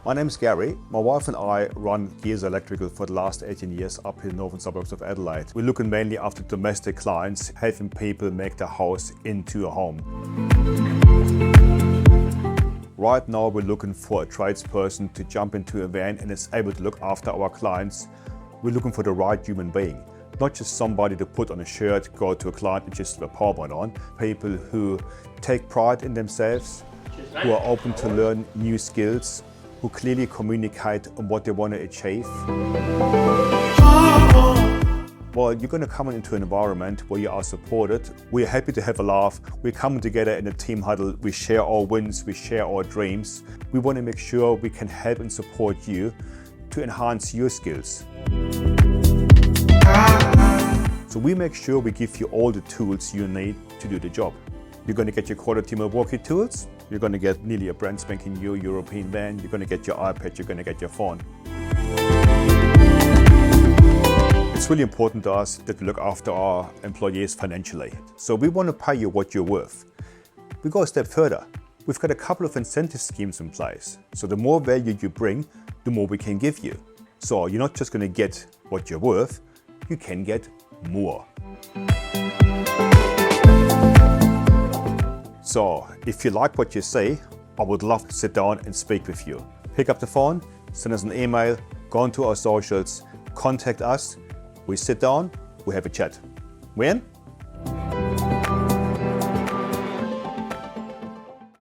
My name is Gary. My wife and I run GESA Electrical for the last 18 years up in the northern suburbs of Adelaide. We're looking mainly after domestic clients, helping people make their house into a home. Right now we're looking for a tradesperson to jump into a van and is able to look after our clients. We're looking for the right human being. Not just somebody to put on a shirt, go to a client and just slip a PowerPoint on. People who take pride in themselves, who are open to learn new skills, who clearly communicate on what they want to achieve. Well, you're going to come into an environment where you are supported. We're happy to have a laugh. We're coming together in a team huddle. We share our wins, we share our dreams. We want to make sure we can help and support you to enhance your skills. So we make sure we give you all the tools you need to do the job. You're going to get your quality Milwaukee tools. You're going to get nearly a brand spanking new European van. You're going to get your iPad. You're going to get your phone. It's really important to us that we look after our employees financially. So we want to pay you what you're worth. We go a step further. We've got a couple of incentive schemes in place. So the more value you bring, the more we can give you. So you're not just going to get what you're worth, you can get more. So if you like what you see, I would love to sit down and speak with you. Pick up the phone, send us an email, go onto our socials, contact us. We sit down, we have a chat. When?